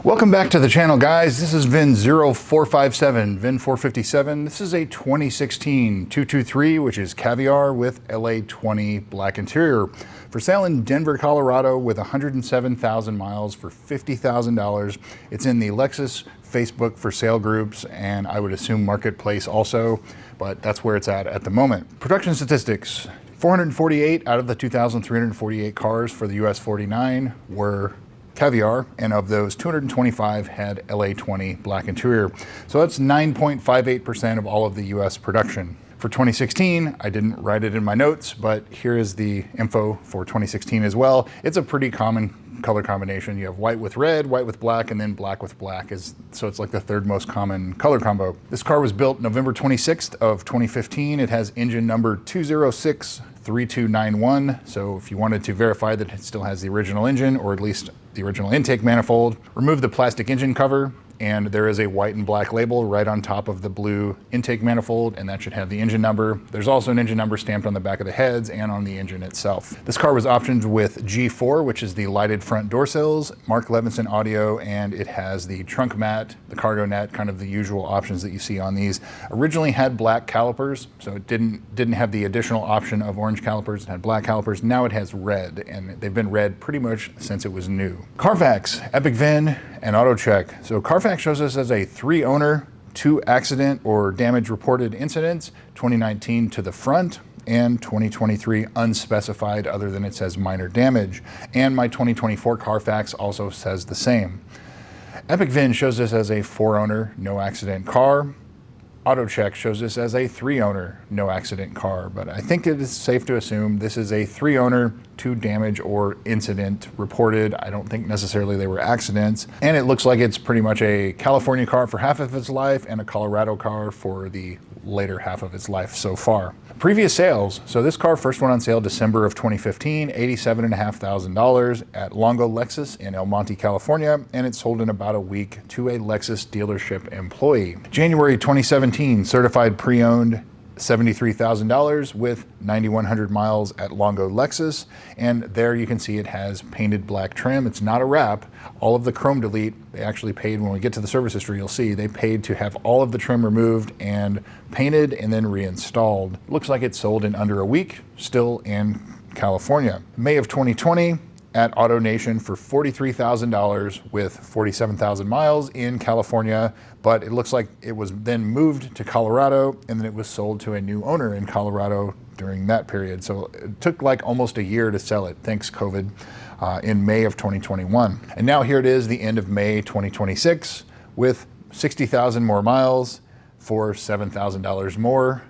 Welcome back to the channel, guys. This is VIN0457, VIN457. This is a 2016 223, which is Caviar with LA20 black interior. For sale in Denver, Colorado with 107,000 miles for $50,000. It's in the Lexus Facebook for sale groups, and I would assume Marketplace also, but that's where it's at the moment. Production statistics: 448 out of the 2,348 cars for the US 49 were Caviar, and of those, 225 had LA20 black interior. So that's 9.58% of all of the US production. For 2016, I didn't write it in my notes, but here is the info for 2016 as well. It's a pretty common color combination. You have white with red, white with black, and then black with black. So it's like the third most common color combo. This car was built November 26th of 2015. It has engine number 2063291. So if you wanted to verify that it still has the original engine, or at least the original intake manifold, remove the plastic engine cover, and there is a white and black label right on top of the blue intake manifold, and that should have the engine number. There's also an engine number stamped on the back of the heads and on the engine itself. This car was optioned with G4, which is the lighted front door sills, Mark Levinson audio, and it has the trunk mat, the cargo net, kind of the usual options that you see on these. Originally had black calipers, so it didn't have the additional option of orange calipers. It had black calipers. Now it has red, and they've been red pretty much since it was new. Carfax, Epic VIN, and AutoCheck. So Carfax shows us as a 3-owner, 2 accident or damage reported incidents, 2019 to the front, and 2023 unspecified other than it says minor damage. And my 2024 Carfax also says the same. Epic VIN shows this as a 4-owner, no accident car. AutoCheck shows this as a 3-owner, no accident car, but I think it is safe to assume this is a 3-owner, 2 damage or incident reported. I don't think necessarily they were accidents. And it looks like it's pretty much a California car for half of its life and a Colorado car for the later half of its life so far. Previous sales. So this car first went on sale December of 2015, $87,500 at Longo Lexus in El Monte, California, and it sold in about a week to a Lexus dealership employee. January 2017, certified pre-owned, $73,000 with 9,100 miles at Longo Lexus, and there you can see it has painted black trim. It's not a wrap. All of the chrome delete, they actually paid. When we get to the service history, you'll see they paid to have all of the trim removed and painted and then reinstalled. Looks like it sold in under a week, still in California. May of 2020 at AutoNation for $43,000 with 47,000 miles in California, but it looks like it was then moved to Colorado, and then it was sold to a new owner in Colorado during that period. So it took like almost a year to sell it, thanks COVID, in May of 2021. And now here it is, the end of May 2026, with 60,000 more miles for $7,000 more,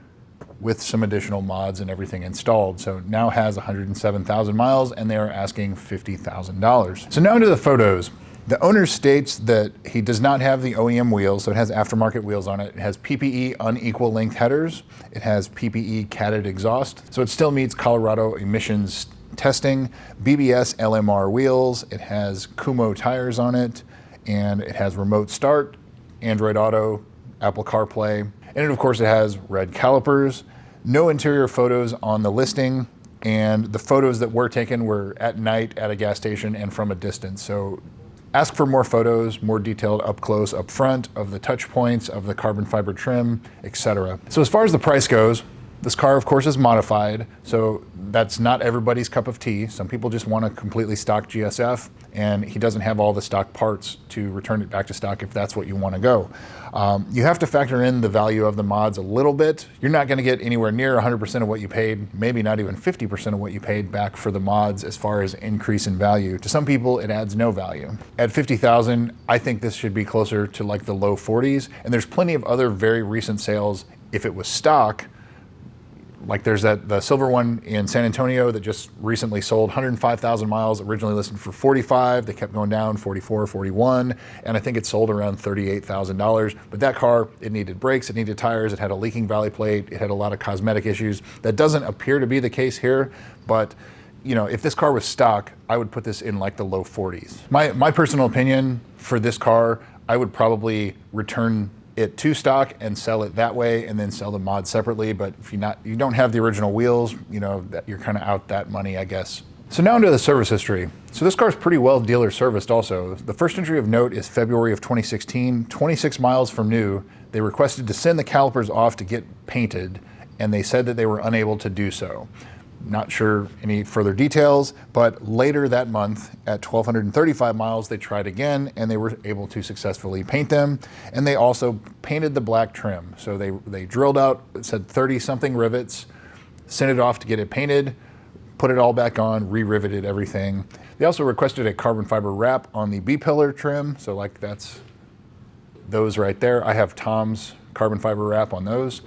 with some additional mods and everything installed. So now has 107,000 miles, and they are asking $50,000. So now into the photos. The owner states that he does not have the OEM wheels, so it has aftermarket wheels on it. It has PPE unequal length headers. It has PPE catted exhaust. So it still meets Colorado emissions testing. BBS LMR wheels. It has Kumo tires on it, and it has remote start, Android Auto, Apple CarPlay, and of course it has red calipers. No interior photos on the listing, and the photos that were taken were at night at a gas station and from a distance. So ask for more photos, more detailed up close, up front, of the touch points, of the carbon fiber trim, etc. So as far as the price goes, this car of course is modified, so that's not everybody's cup of tea. Some people just want a completely stock GSF, and he doesn't have all the stock parts to return it back to stock if that's what you want to go. You have to factor in the value of the mods a little bit. You're not going to get anywhere near 100% of what you paid, maybe not even 50% of what you paid back for the mods as far as increase in value. To some people, it adds no value. At $50,000, I think this should be closer to like the low 40s, and there's plenty of other very recent sales. If it was stock, like there's the silver one in San Antonio that just recently sold, 105,000 miles, originally listed for 45. They kept going down, 44, 41, and I think it sold around $38,000. But that car, it needed brakes, it needed tires, it had a leaking valley plate, it had a lot of cosmetic issues. That doesn't appear to be the case here, but you know, if this car was stock, I would put this in like the low 40s. My personal opinion for this car, I would probably return it to stock and sell it that way, and then sell the mod separately. But if you don't have the original wheels, you know, that you're kind of out that money, I guess. So now into the service history. So this car is pretty well dealer serviced also. The first entry of note is February of 2016, 26 miles from new. They requested to send the calipers off to get painted, and they said that they were unable to do so. Not sure any further details, but later that month at 1,235 miles, they tried again and they were able to successfully paint them. And they also painted the black trim. So they drilled out, it said 30 something rivets, sent it off to get it painted, put it all back on, re-riveted everything. They also requested a carbon fiber wrap on the B-pillar trim. So like that's those right there. I have Tom's carbon fiber wrap on those.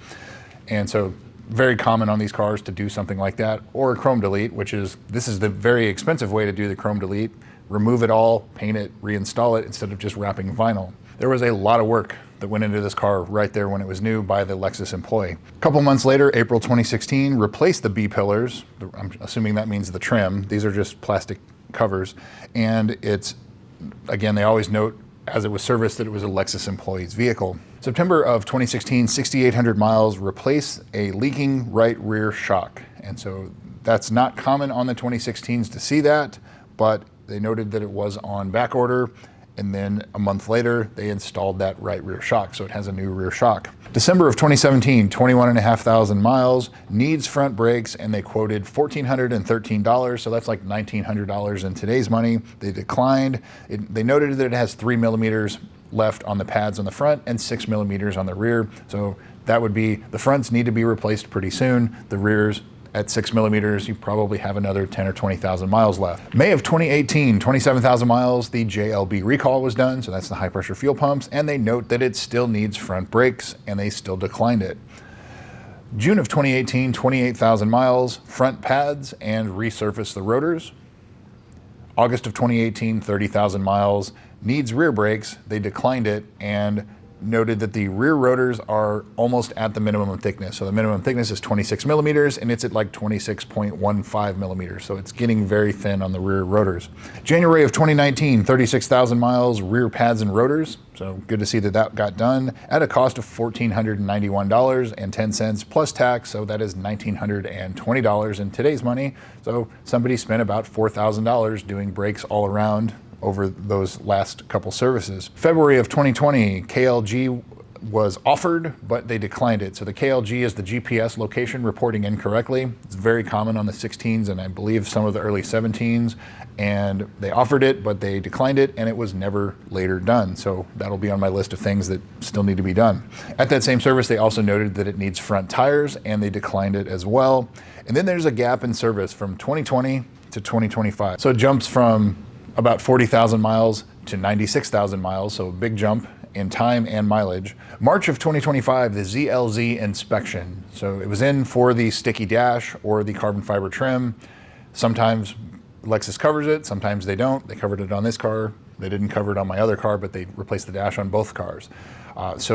And so very common on these cars to do something like that, or a chrome delete, this is the very expensive way to do the chrome delete. Remove it all, paint it, reinstall it instead of just wrapping vinyl. There was a lot of work that went into this car right there when it was new by the Lexus employee. A couple months later, April 2016, replaced the B-pillars. I'm assuming that means the trim. These are just plastic covers. And it's, again, they always note as it was serviced that it was a Lexus employee's vehicle. September of 2016, 6,800 miles, replace a leaking right rear shock. And so that's not common on the 2016s to see that, but they noted that it was on back order. And then a month later, they installed that right rear shock. So it has a new rear shock. December of 2017, 21,500 miles, needs front brakes, and they quoted $1,413. So that's like $1,900 in today's money. They declined. They noted that it has 3 millimeters left on the pads on the front and 6 millimeters on the rear. So that would be, the fronts need to be replaced pretty soon. The rears at 6 millimeters, you probably have another 10 or 20,000 miles left. May of 2018, 27,000 miles, the JLB recall was done. So that's the high pressure fuel pumps. And they note that it still needs front brakes and they still declined it. June of 2018, 28,000 miles, front pads and resurface the rotors. August of 2018, 30,000 miles, needs rear brakes. They declined it and noted that the rear rotors are almost at the minimum thickness. So the minimum thickness is 26 millimeters and it's at like 26.15 millimeters. So it's getting very thin on the rear rotors. January of 2019, 36,000 miles, rear pads and rotors. So good to see that that got done at a cost of $1,491.10 plus tax. So that is $1,920 in today's money. So somebody spent about $4,000 doing brakes all around over those last couple services. February of 2020, KLG was offered, but they declined it. So the KLG is the GPS location reporting incorrectly. It's very common on the 16s and I believe some of the early 17s. And they offered it, but they declined it and it was never later done. So that'll be on my list of things that still need to be done. At that same service, they also noted that it needs front tires and they declined it as well. And then there's a gap in service from 2020 to 2025. So it jumps from about 40,000 miles to 96,000 miles, so a big jump in time and mileage. March of 2025, the ZLZ inspection. So it was in for the sticky dash or the carbon fiber trim. Sometimes Lexus covers it, sometimes they don't. They covered it on this car. They didn't cover it on my other car, but they replaced the dash on both cars. It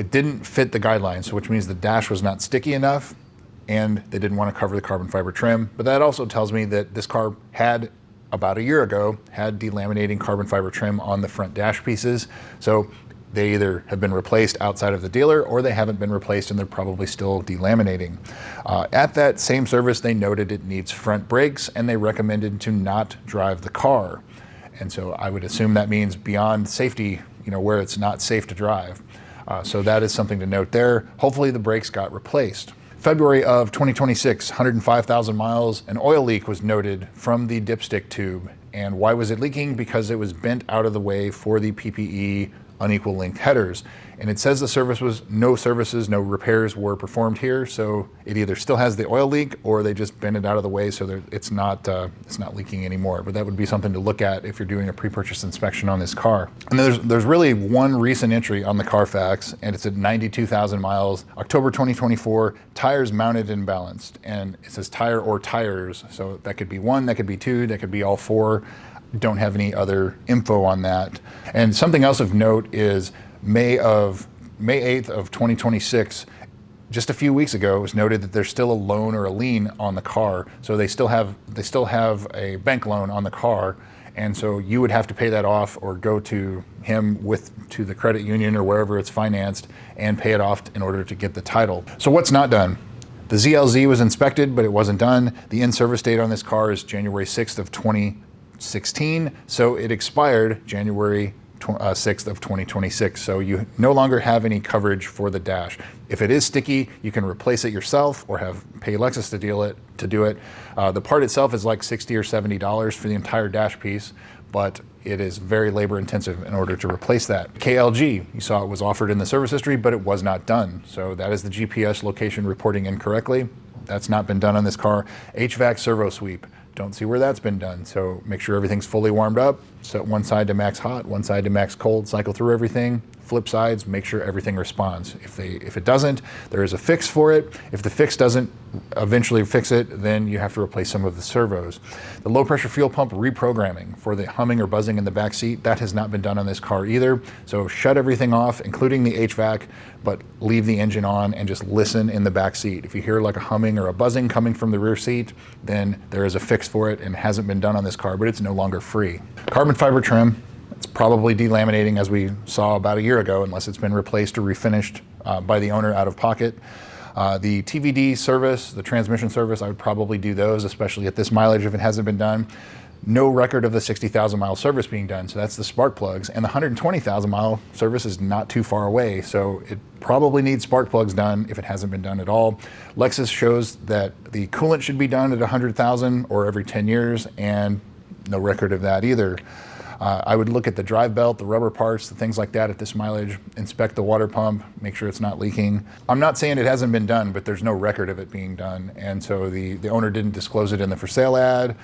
didn't fit the guidelines, so which means the dash was not sticky enough and they didn't want to cover the carbon fiber trim. But that also tells me that this car had about a year ago had delaminating carbon fiber trim on the front dash pieces. So they either have been replaced outside of the dealer or they haven't been replaced and they're probably still delaminating. At that same service, they noted it needs front brakes and they recommended to not drive the car. And so I would assume that means beyond safety, where it's not safe to drive. So that is something to note there. Hopefully the brakes got replaced. February of 2026, 105,000 miles, an oil leak was noted from the dipstick tube. And why was it leaking? Because it was bent out of the way for the PPE unequal length headers. And it says the service was no services, no repairs were performed here. So it either still has the oil leak or they just bent it out of the way so it's not leaking anymore. But that would be something to look at if you're doing a pre-purchase inspection on this car. And there's really one recent entry on the Carfax and it's at 92,000 miles, October 2024, tires mounted and balanced. And it says tire or tires. So that could be one, that could be two, that could be all four. Don't have any other info on that. And something else of note is May 8th of 2026, just a few weeks ago, it was noted that there's still a loan or a lien on the car. So they still have a bank loan on the car. And so you would have to pay that off or go to him to the credit union or wherever it's financed and pay it off in order to get the title. So what's not done? The ZLZ was inspected, but it wasn't done. The in-service date on this car is January 6th of 2016, so it expired January 6th of 2026, so you no longer have any coverage for the dash. If it is sticky, you can replace it yourself or pay Lexus to do it. The part itself is like $60 or $70 for the entire dash piece, but it is very labor intensive in order to replace that. KLG, you saw it was offered in the service history, but it was not done. So that is the GPS location reporting incorrectly. That's not been done on this car. HVAC servo sweep. Don't see where that's been done. So make sure everything's fully warmed up. Set one side to max hot, one side to max cold, cycle through everything. Flip sides, make sure everything responds. If it doesn't, there is a fix for it. If the fix doesn't eventually fix it, then you have to replace some of the servos. The low pressure fuel pump reprogramming for the humming or buzzing in the back seat, that has not been done on this car either. So shut everything off, including the HVAC, but leave the engine on and just listen in the back seat. If you hear like a humming or a buzzing coming from the rear seat, then there is a fix for it and hasn't been done on this car, but it's no longer free. Carbon fiber trim. It's probably delaminating, as we saw about a year ago, unless it's been replaced or refinished by the owner out of pocket. The TVD service, the transmission service, I would probably do those, especially at this mileage if it hasn't been done. No record of the 60,000 mile service being done, so that's the spark plugs. And the 120,000 mile service is not too far away, so it probably needs spark plugs done if it hasn't been done at all. Lexus shows that the coolant should be done at 100,000 or every 10 years, and no record of that either. I would look at the drive belt, the rubber parts, the things like that at this mileage, inspect the water pump, make sure it's not leaking. I'm not saying it hasn't been done, but there's no record of it being done. And so the owner didn't disclose it in the for sale ad.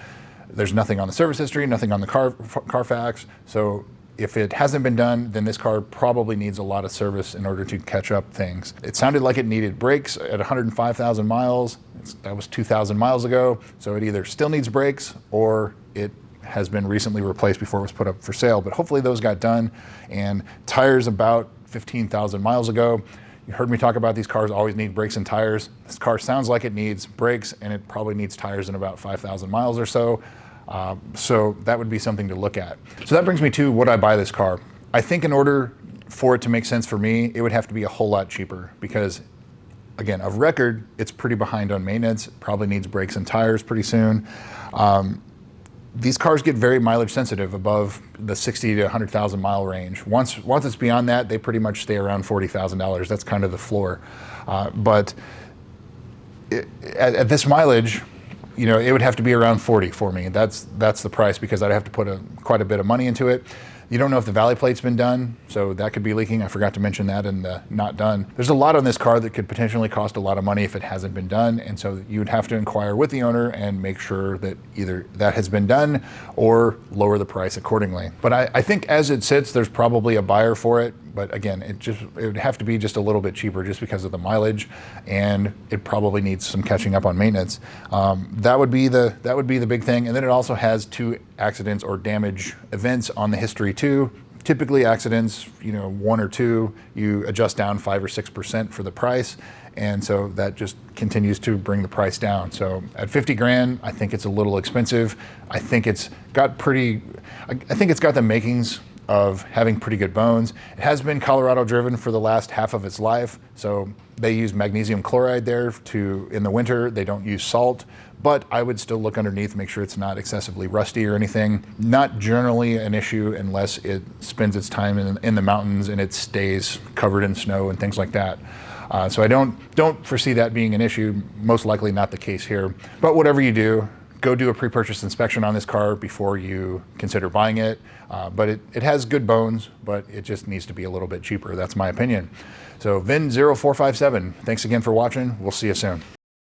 There's nothing on the service history, nothing on the Carfax. So if it hasn't been done, then this car probably needs a lot of service in order to catch up things. It sounded like it needed brakes at 105,000 miles. That was 2,000 miles ago. So it either still needs brakes or it has been recently replaced before it was put up for sale, but hopefully those got done. And tires about 15,000 miles ago. You heard me talk about these cars always need brakes and tires. This car sounds like it needs brakes and it probably needs tires in about 5,000 miles or so. So that would be something to look at. So that brings me to, would I buy this car? I think in order for it to make sense for me, it would have to be a whole lot cheaper because, again, of record, it's pretty behind on maintenance. It probably needs brakes and tires pretty soon. These cars get very mileage sensitive above the 60 to 100,000 mile range. Once it's beyond that, they pretty much stay around $40,000. That's kind of the floor. But at this mileage, you know, it would have to be around 40 for me. That's the price because I'd have to put quite a bit of money into it. You don't know if the valley plate's been done, so that could be leaking. I forgot to mention that in the not done. There's a lot on this car that could potentially cost a lot of money if it hasn't been done, and so you'd have to inquire with the owner and make sure that either that has been done or lower the price accordingly. But I think as it sits, there's probably a buyer for it. But again, it would have to be just a little bit cheaper just because of the mileage, and it probably needs some catching up on maintenance. That would be the big thing. And then it also has 2 accidents or damage events on the history too. Typically accidents, you know, 1 or 2, you adjust down 5 or 6% for the price. And so that just continues to bring the price down. So at 50 grand, I think it's a little expensive. I think it's got the makings of having pretty good bones. It has been Colorado driven for the last half of its life. So they use magnesium chloride there in the winter. They don't use salt, but I would still look underneath, make sure it's not excessively rusty or anything. Not generally an issue unless it spends its time in the mountains and it stays covered in snow and things like that. So I don't foresee that being an issue, most likely not the case here. But whatever you do, go do a pre-purchase inspection on this car before you consider buying it. But it has good bones, but it just needs to be a little bit cheaper. That's my opinion. So VIN0457, thanks again for watching. We'll see you soon.